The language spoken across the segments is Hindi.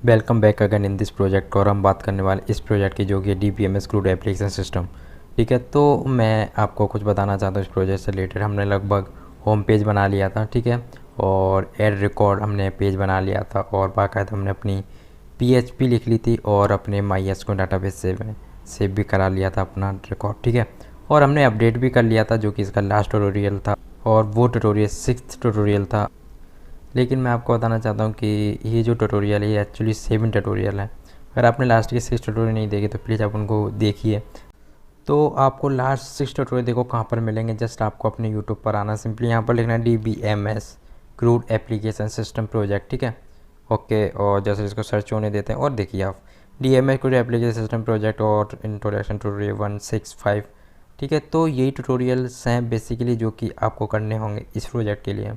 Welcome back again in this project. और हम बात करने वाले इस प्रोजेक्ट की जो कि DBMS क्रूड एप्लीकेशन सिस्टम। ठीक है, तो मैं आपको कुछ बताना चाहता हूँ इस प्रोजेक्ट से रिलेटेड। हमने लगभग होम पेज बना लिया था, ठीक है, और एड रिकॉर्ड हमने पेज बना लिया था, और बाकायदा हमने अपनी PHP लिख ली थी और अपने MySQL डाटाबेस से सेव भी करा लिया था अपना रिकॉर्ड, ठीक है। और हमने अपडेट भी कर लिया था, जो कि इसका लास्ट ट्यूटोरियल था, और वो ट्यूटोरियल 6th ट्यूटोरियल था। लेकिन मैं आपको बताना चाहता हूँ कि ये जो ट्यूटोरियल है ये एक्चुअली 7 ट्यूटोरियल है। अगर आपने लास्ट के 6 ट्यूटोरियल नहीं देखे तो प्लीज़ आप उनको देखिए। तो आपको लास्ट 6 ट्यूटोरियल देखो कहाँ पर मिलेंगे। जस्ट आपको अपने यूट्यूब पर आना, सिंपली यहाँ पर लिखना है DBMS crude application system project, ठीक है, ओके। और जैसे इसको सर्च होने देते हैं और देखिए आप DBMS crude application system project और इंट्रोडक्शन ट्यूटोरियल 165, ठीक है। तो यही ट्यूटोरियल्स हैं बेसिकली जो कि आपको करने होंगे इस प्रोजेक्ट के लिए,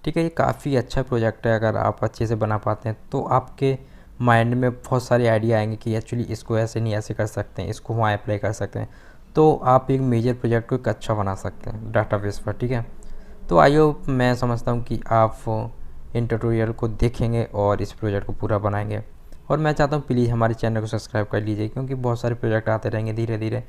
ठीक है। ये काफ़ी अच्छा प्रोजेक्ट है। अगर आप अच्छे से बना पाते हैं तो आपके माइंड में बहुत सारे आइडिया आएंगे कि एक्चुअली इसको ऐसे नहीं ऐसे कर सकते हैं, इसको वहाँ अप्लाई कर सकते हैं। तो आप एक मेजर प्रोजेक्ट को एक अच्छा बना सकते हैं डाटाबेस पर, ठीक है। तो आई होप, मैं समझता हूँ कि आप इन ट्यूटोरियल को देखेंगे और इस प्रोजेक्ट को पूरा बनाएंगे। और मैं चाहता हूँ प्लीज़ हमारे चैनल को सब्सक्राइब कर लीजिए, क्योंकि बहुत सारे प्रोजेक्ट आते रहेंगे धीरे धीरे,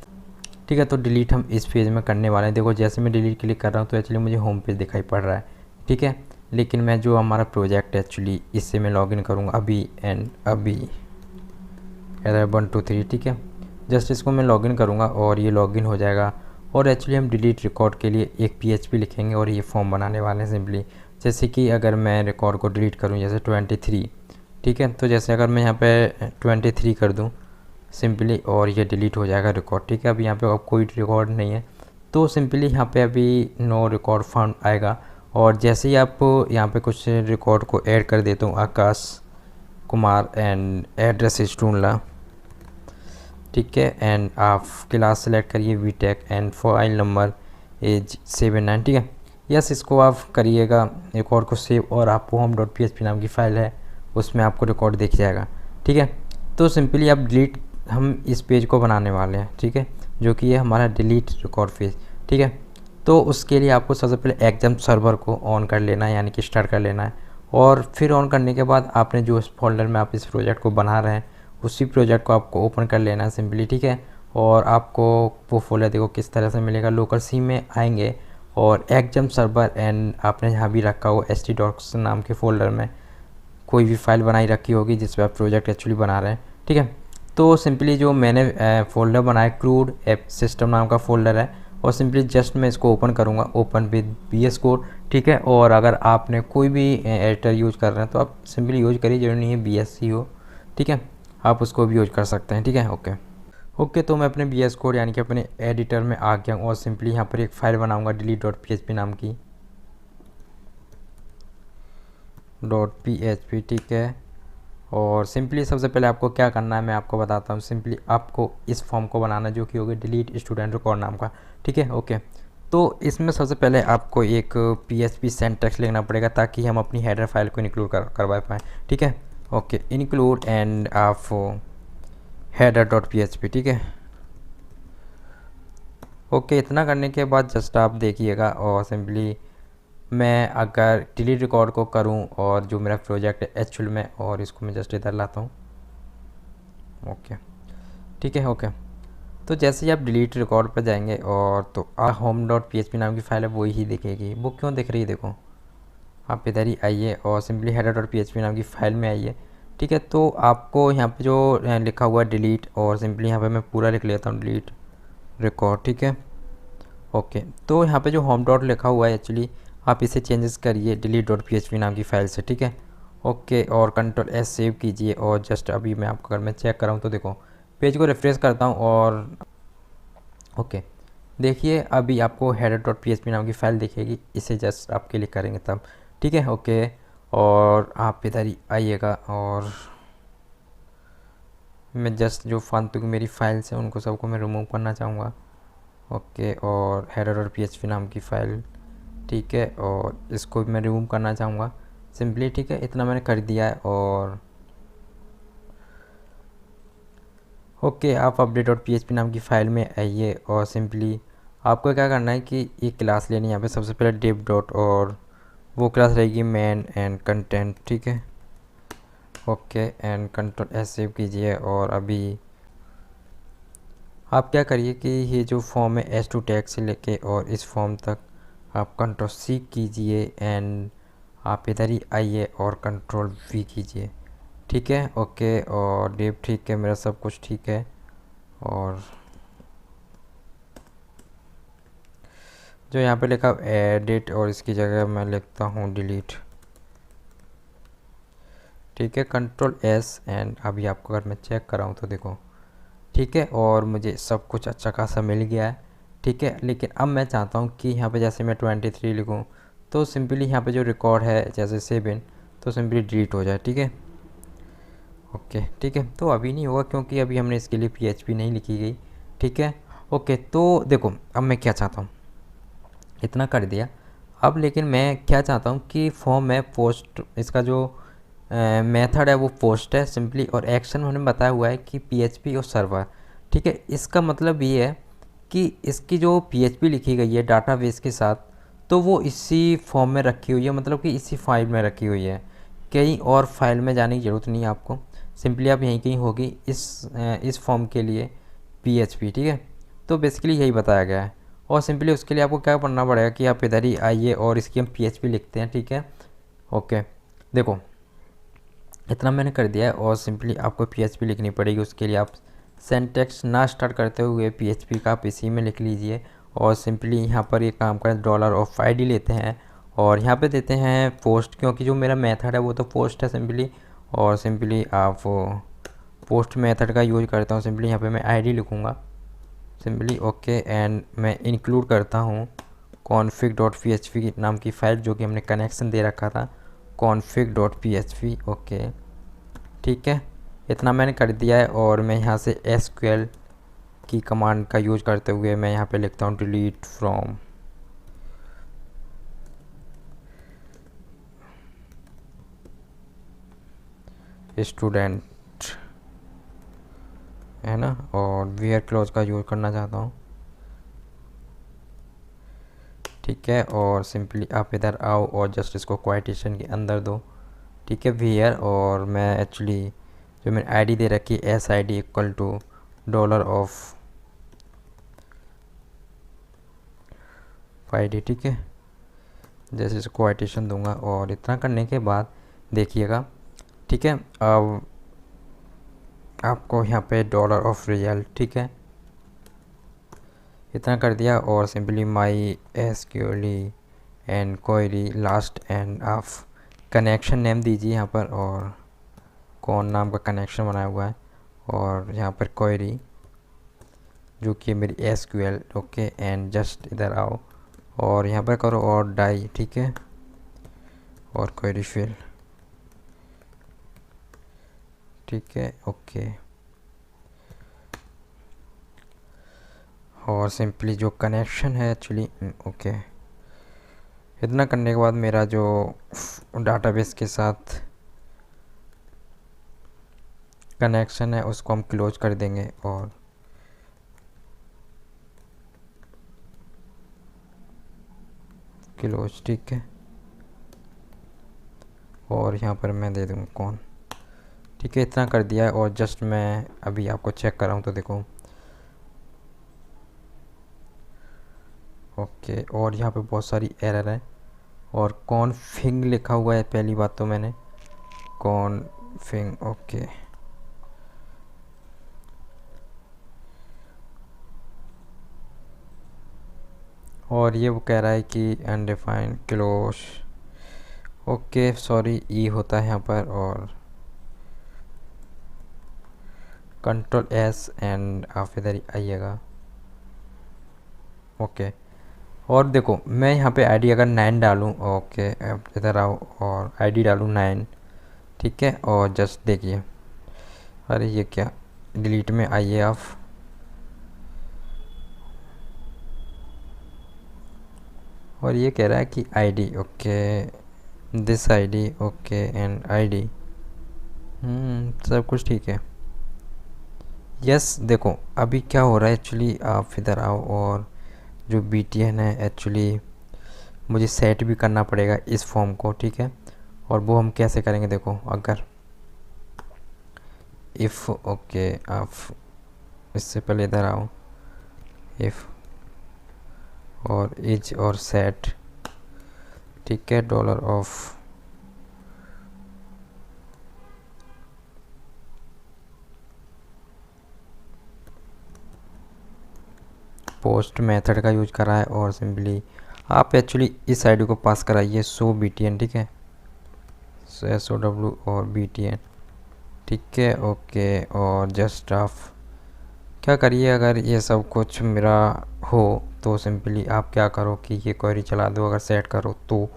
ठीक है। तो डिलीट हम इस पेज में करने वाले हैं। देखो जैसे मैं डिलीट क्लिक कर रहा हूँ तो एक्चुअली मुझे होम पेज दिखाई पड़ रहा है, ठीक है। लेकिन मैं जो हमारा प्रोजेक्ट है एक्चुअली इससे मैं लॉगिन करूँगा अभी एंड अभी 1 2 3, ठीक है। जस्ट इसको मैं लॉगिन करूँगा और ये लॉगिन हो जाएगा। और एक्चुअली हम डिलीट रिकॉर्ड के लिए एक PHP लिखेंगे और ये फॉर्म बनाने वाले हैं सिंपली। जैसे कि अगर मैं रिकॉर्ड को डिलीट करूँ जैसे 23, ठीक है, तो जैसे अगर मैं यहाँ पे 23 कर दूँ सिंपली और ये डिलीट हो जाएगा रिकॉर्ड, ठीक है। अभी यहाँ पे अब कोई रिकॉर्ड नहीं है, तो सिंपली यहाँ पे अभी नो रिकॉर्ड फाउंड आएगा। और जैसे ही आप यहाँ पे कुछ रिकॉर्ड को ऐड कर देता हूँ, Akash Kumar and address is ढूंढला, ठीक है, एंड आप क्लास सेलेक्ट करिए VTech and file number as 79, ठीक है। यस, इसको आप करिएगा रिकॉर्ड को सेव, और आपको home.php नाम की फ़ाइल है उसमें आपको रिकॉर्ड दिख जाएगा, ठीक है। तो सिंपली आप डिलीट हम इस पेज को बनाने वाले हैं, ठीक है, जो कि ये हमारा डिलीट रिकॉर्ड पेज, ठीक है। तो उसके लिए आपको सबसे पहले एग्जाम सर्वर को ऑन कर लेना है, यानी कि स्टार्ट कर लेना है। और फिर ऑन करने के बाद आपने जो इस फोल्डर में आप इस प्रोजेक्ट को बना रहे हैं उसी प्रोजेक्ट को आपको ओपन कर लेना है सिंपली, ठीक है। और आपको वो फोल्डर देखो किस तरह से मिलेगा, लोकल सी में आएंगे और एग्जाम सर्वर एंड आपने यहाँ भी रखा हो htdocs नाम के फोल्डर में कोई भी फाइल बनाई रखी होगी जिस पर आप प्रोजेक्ट एक्चुअली बना रहे हैं, ठीक है। तो सिंपली जो मैंने फ़ोल्डर बनाया क्रूड एप सिस्टम नाम का फ़ोल्डर है, और सिंपली जस्ट मैं इसको ओपन करूँगा, ओपन विद VS कोड, ठीक है। और अगर आपने कोई भी एडिटर यूज़ कर रहे हैं तो आप सिंपली यूज़ करिए, जरूरी नहीं है BSC हो, ठीक है, आप उसको भी यूज़ कर सकते हैं, ठीक है, ओके। ओके, तो मैं अपने VS कोड यानी कि अपने एडिटर में आ गया हूँ और सिंपली यहाँ पर एक फ़ाइल बनाऊँगा delete.php नाम की .php, ठीक है। और सिंपली सबसे पहले आपको क्या करना है मैं आपको बताता हूँ। सिंपली आपको इस फॉर्म को बनाना जो कि होगा डिलीट स्टूडेंट रिकॉर्ड नाम का, ठीक है, ओके। तो इसमें सबसे पहले आपको एक PHP सिंटैक्स लिखना पड़ेगा ताकि हम अपनी हेडर फाइल को इंक्लूड करवा पाएँ, ठीक है, ओके। इंक्लूड एंड आप header.php, ठीक है, ओके। इतना करने के बाद जस्ट आप देखिएगा, और सिंपली मैं अगर डिलीट रिकॉर्ड को करूं और जो मेरा प्रोजेक्ट है एक्चुअल में, और इसको मैं जस्ट इधर लाता हूं, ओके, ठीक है, ओके। तो जैसे ही आप डिलीट रिकॉर्ड पर जाएंगे और तो home.php नाम की फ़ाइल है वो ही दिखेगी। वो क्यों दिख रही है, देखो आप इधर ही आइए और सिंपली header.php नाम की फ़ाइल में आइए, ठीक है। तो आपको यहाँ पे जो लिखा हुआ है डिलीट, और सिंपली यहाँ पे मैं पूरा लिख लेता हूँ डिलीट रिकॉर्ड, ठीक है, ओके। तो यहाँ पे जो होम डॉट लिखा हुआ है एक्चुअली आप इसे चेंजेस करिए delete.php नाम की फ़ाइल से, ठीक है, ओके। और Ctrl+S सेव कीजिए, और जस्ट अभी मैं आपको अगर मैं चेक कराऊँ तो देखो पेज को रिफ्रेश करता हूँ, और ओके देखिए अभी आपको header.php नाम की फ़ाइल दिखेगी, इसे जस्ट आप क्लिक करेंगे तब, ठीक है, ओके। और आप इधर ही आइएगा, और मैं जस्ट जो फालतू की मेरी फाइल्स हैं उनको सबको मैं रिमूव करना चाहूँगा, ओके। और header.php नाम की फ़ाइल, ठीक है, और इसको भी मैं रिमूव करना चाहूँगा सिंपली, ठीक है। इतना मैंने कर दिया है, और ओके आप update.php नाम की फ़ाइल में आइए, और सिंपली आपको क्या करना है कि एक क्लास लेनी है यहाँ पे सबसे पहले div डॉट, और वो क्लास रहेगी मेन एंड कंटेंट, ठीक है, okay and control S save कीजिए। और अभी आप क्या करिए कि ये जो फॉर्म है एच टू टैग से लेके और इस फॉर्म तक आप कंट्रोल सी कीजिए एंड आप इधर ही आइए और कंट्रोल वी कीजिए। ठीक है, ओके। और डिप ठीक है, मेरा सब कुछ ठीक है। और जो यहाँ पे लिखा एडिट और इसकी जगह मैं लिखता हूँ डिलीट। ठीक है, कंट्रोल एस एंड अभी आपको अगर मैं चेक कराऊँ तो देखो ठीक है, और मुझे सब कुछ अच्छा खासा मिल गया है। ठीक है, लेकिन अब मैं चाहता हूँ कि यहाँ पे जैसे मैं 23 लिखूँ तो सिंपली यहाँ पे जो रिकॉर्ड है जैसे 7 तो सिंपली डिलीट हो जाए। ठीक है, ओके। ठीक है, तो अभी नहीं होगा क्योंकि अभी हमने इसके लिए PHP नहीं लिखी गई। ठीक है, ओके। तो देखो अब मैं क्या चाहता हूँ, इतना कर दिया। अब लेकिन मैं क्या चाहता हूँ कि फॉर्म में पोस्ट इसका जो मेथड है वो पोस्ट है सिंपली, और एक्शन हमने बताया हुआ है कि PHP और सर्वर। ठीक है, इसका मतलब ये है कि इसकी जो PHP लिखी गई है डाटाबेस के साथ तो वो इसी फॉर्म में रखी हुई है, मतलब कि इसी फाइल में रखी हुई है। कहीं और फाइल में जाने की ज़रूरत नहीं है आपको, सिंपली आप यहीं कहीं होगी इस फॉर्म के लिए PHP। ठीक है, तो बेसिकली यही बताया गया है। और सिंपली उसके लिए आपको क्या करना पड़ेगा कि आप इधर ही आइए और इसकी हम PHP लिखते हैं। ठीक है, ओके। देखो इतना मैंने कर दिया है और सिंपली आपको PHP लिखनी पड़ेगी। उसके लिए आप सेंटेक्स ना स्टार्ट करते हुए PHP का आप इसी में लिख लीजिए। और सिंपली यहाँ पर ये काम करें, $of लेते हैं और यहाँ पे देते हैं पोस्ट, क्योंकि जो मेरा मेथड है वो तो पोस्ट है सिंपली। और सिंपली आप पोस्ट मेथड का यूज करता हूँ, सिंपली यहाँ पे मैं ID लिखूँगा सिंपली, ओके। एंड मैं इंक्लूड करता हूँ config.php नाम की फ़ाइल जो कि हमने कनेक्शन दे रखा था, config.php, ओके। ठीक है, इतना मैंने कर दिया है। और मैं यहाँ से SQL की कमांड का यूज करते हुए मैं यहाँ पे लिखता हूँ डिलीट फ्रॉम स्टूडेंट, है ना। और वेयर क्लोज का यूज करना चाहता हूँ। ठीक है, और सिंपली आप इधर आओ और जस्ट इसको क्वाइटेशन के अंदर दो। ठीक है, वेयर, और मैं एक्चुअली जो मैंने ID दे रखी है SID इक्वल टू $of ठीक है, जैसे इसको क्वाइटेशन दूंगा। और इतना करने के बाद देखिएगा, ठीक है, अब आपको यहाँ पे $of ठीक है, इतना कर दिया। और simply my SQL and query last end of connection name दीजिए यहाँ पर, और कौन नाम का कनेक्शन बनाया हुआ है। और यहाँ पर क्वेरी जो कि मेरी SQL, ओके। एंड जस्ट इधर आओ और यहाँ पर करो और डाई। ठीक है, और क्वेरी फिल। ठीक है, ओके। और सिंपली जो कनेक्शन है एक्चुअली, ओके। इतना करने के बाद मेरा जो डाटाबेस के साथ कनेक्शन है उसको हम क्लोज कर देंगे। और क्लोज, ठीक है। और यहाँ पर मैं दे दूँगा कौन। ठीक है, इतना कर दिया है। और जस्ट मैं अभी आपको चेक कर रहा हूँ तो देखो, ओके। और यहाँ पे बहुत सारी एरर है और कॉन्फ़िग लिखा हुआ है। पहली बात तो मैंने कॉन्फ़िग, ओके। और ये वो कह रहा है कि अनडिफाइंड क्लोज, ओके। सॉरी, ई होता है यहाँ पर। और कंट्रोल S एंड आप इधर ही आइएगा, ओके। और देखो मैं यहाँ पे ID अगर 9 डालूँ, ओके, अब इधर आओ और ID डालूँ 9। ठीक है, और जस्ट देखिए, अरे ये क्या, डिलीट में आइए आप। और ये कह रहा है कि ID, okay, this ID, okay, and ID, सब कुछ ठीक है। यस, देखो अभी क्या हो रहा है एक्चुअली, आप इधर आओ और जो BTN है एक्चुअली मुझे सेट भी करना पड़ेगा इस फॉर्म को। ठीक है, और वो हम कैसे करेंगे, देखो अगर इफ़, ओके आप इससे पहले इधर आओ, इफ़ और इज और सेट, ठीक है, डॉलर ऑफ पोस्ट मेथड का यूज करा है। और सिंपली आप एक्चुअली इस आईडी को पास कराइए सो BTN, ठीक है, SOW और BTN, ठीक है, ओके। और जस्ट आप क्या करिए, अगर ये सब कुछ मेरा हो तो सिंपली आप क्या करो कि ये क्वेरी चला दो, अगर सेट करो तो,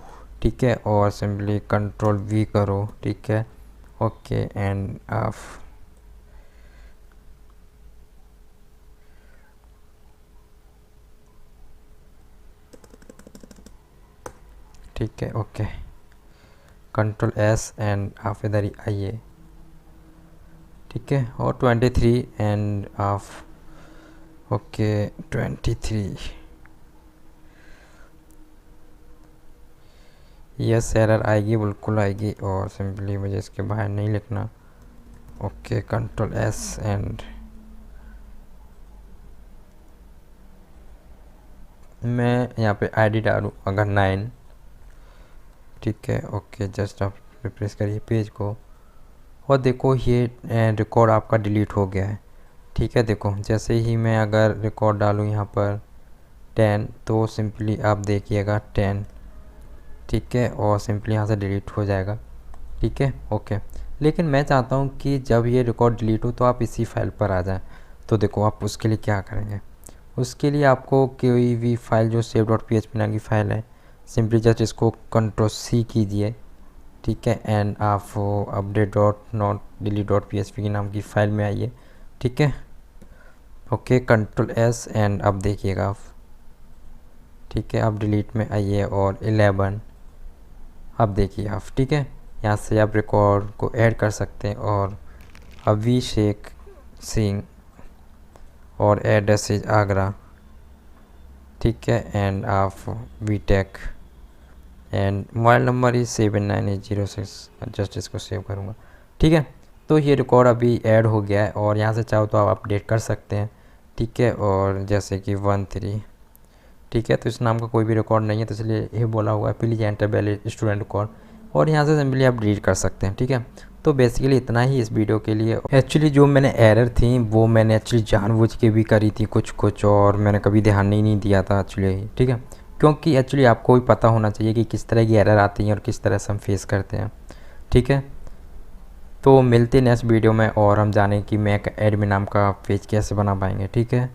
ठीक है, और सिंपली Ctrl+V करो, ठीक है, ओके। एंड आप ठीक है, ओके, Ctrl+S एंड आप इधर ही आइए, ठीक है, और 23 एंड आप ओके 23 यस, एरर आएगी, बिल्कुल आएगी, और सिंपली मुझे इसके बाहर नहीं लिखना, ओके, Ctrl+S एंड मैं यहाँ पे आईडी डालूँ अगर 9, ठीक है, ओके। जस्ट आप रिफ्रेश करिए पेज को और देखो ये रिकॉर्ड आपका डिलीट हो गया है, ठीक है। देखो जैसे ही मैं अगर रिकॉर्ड डालूँ यहाँ पर 10 तो सिंपली आप देखिएगा 10, ठीक है, और सिंपली यहाँ से डिलीट हो जाएगा, ठीक है, ओके। लेकिन मैं चाहता हूँ कि जब ये रिकॉर्ड डिलीट हो तो आप इसी फाइल पर आ जाएं। तो देखो आप उसके लिए क्या करेंगे, उसके लिए आपको कोई भी फाइल जो save.php नाम की फ़ाइल है, सिंपली जस्ट इसको Ctrl+C कीजिए, ठीक है, एंड आप update.notdelete.php की नाम की फ़ाइल में आइए, ठीक है, ओके, Ctrl+S एंड अब देखिएगा आप, ठीक है, आप डिलीट में आइए और 11 अब देखिए आप, ठीक है, यहाँ से आप रिकॉर्ड को ऐड कर सकते हैं। और अभिषेक सिंह और एड्रेस इज आगरा, ठीक है, एंड आप BTech and mobile number is 79806, just इसको सेव करूँगा, ठीक है। तो ये रिकॉर्ड अभी ऐड हो गया है और यहाँ से चाहो तो आप अपडेट कर सकते हैं, ठीक है, और जैसे कि 13, ठीक है। तो इस नाम का कोई भी रिकॉर्ड नहीं है तो इसलिए ये बोला हुआ है please enter valid student record, और यहाँ से सिंपली आप डिलीट कर सकते हैं, ठीक है। तो बेसिकली इतना ही इस वीडियो के लिए। एक्चुअली जो मैंने एरर थी वो मैंने एक्चुअली जानबूझ के भी करी थी कुछ और मैंने कभी ध्यान ही नहीं दिया था एक्चुअली, ठीक है, क्योंकि एक्चुअली आपको भी पता होना चाहिए कि किस तरह की एरर आती हैं और किस तरह से हम फेस करते हैं, ठीक है। तो मिलते हैं नेक्स्ट वीडियो में और हम जाने कि मैक एडमिन नाम का पेज कैसे बना पाएंगे, ठीक है।